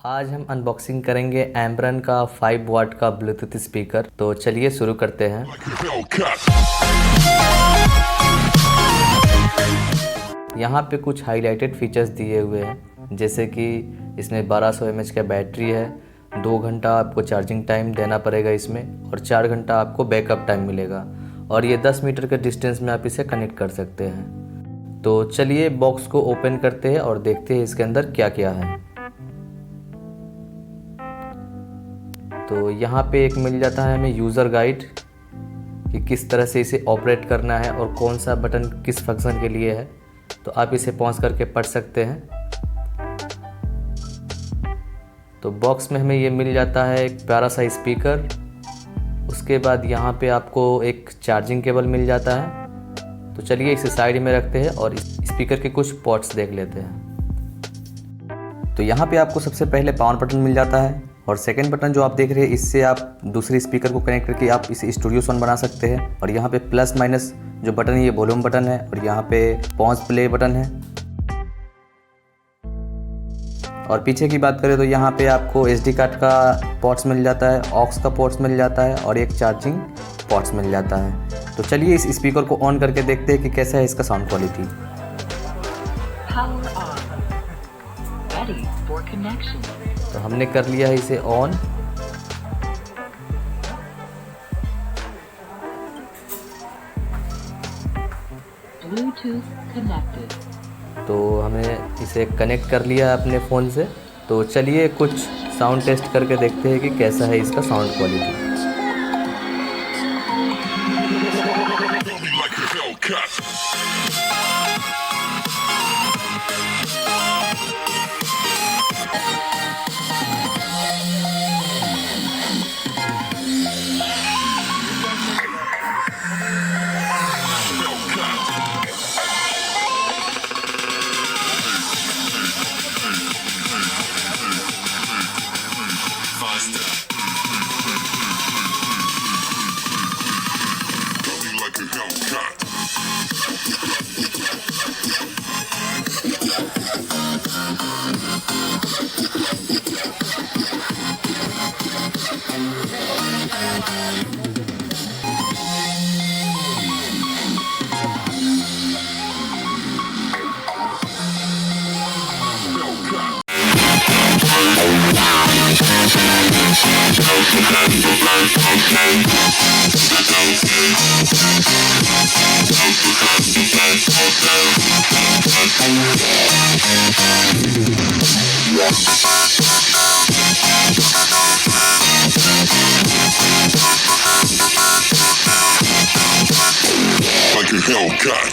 आज हम अनबॉक्सिंग करेंगे एम्ब्रन का 5 वाट का ब्लूटूथ स्पीकर। तो चलिए शुरू करते हैं। यहाँ पे कुछ हाईलाइटेड फीचर्स दिए हुए हैं, जैसे कि इसमें 1200 mAh का बैटरी है, 2 घंटा आपको चार्जिंग टाइम देना पड़ेगा इसमें, और 4 घंटा आपको बैकअप टाइम मिलेगा, और ये 10 मीटर के डिस्टेंस में आप इसे कनेक्ट कर सकते हैं। तो चलिए बॉक्स को ओपन करते हैं और देखते हैं इसके अंदर क्या क्या है। तो यहाँ पे एक मिल जाता है हमें यूज़र गाइड कि किस तरह से इसे ऑपरेट करना है और कौन सा बटन किस फंक्शन के लिए है। तो आप इसे पॉज करके पढ़ सकते हैं। तो बॉक्स में हमें ये मिल जाता है एक प्यारा सा स्पीकर। उसके बाद यहाँ पे आपको एक चार्जिंग केबल मिल जाता है। तो चलिए इसे साइड में रखते हैं और स्पीकर के कुछ पोर्ट्स देख लेते हैं। तो यहाँ पे आपको सबसे पहले पावर बटन मिल जाता है, और सेकंड बटन जो आप देख रहे हैं, इससे आप दूसरी स्पीकर को कनेक्ट करके आप इसे स्टूडियो साउंड बना सकते हैं। और यहाँ पे प्लस माइनस जो बटन है ये वॉल्यूम बटन है, और यहाँ पे पॉज प्ले बटन है। और पीछे की बात करें तो यहाँ पे आपको SD कार्ड का पोर्ट्स मिल जाता है, ऑक्स का पोर्ट्स मिल जाता है, और एक चार्जिंग पोर्ट्स मिल जाता है। तो चलिए इस स्पीकर को ऑन करके देखते हैं कि कैसा है इसका साउंड क्वालिटी। तो हमने कर लिया है इसे ऑन। Bluetooth connected. तो हमें इसे कनेक्ट कर लिया है अपने फ़ोन से। तो चलिए कुछ साउंड टेस्ट करके देखते हैं कि कैसा है इसका sound quality. Like a Hellcat.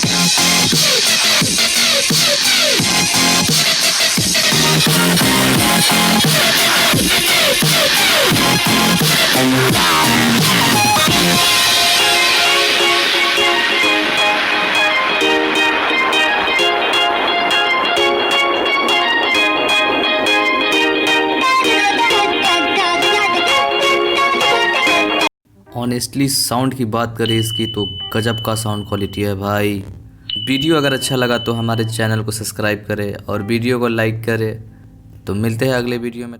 Honestly sound की बात करें इसकी तो गजब का साउंड क्वालिटी है भाई। वीडियो अगर अच्छा लगा तो हमारे चैनल को सब्सक्राइब करें और वीडियो को लाइक करें। तो मिलते हैं अगले वीडियो में।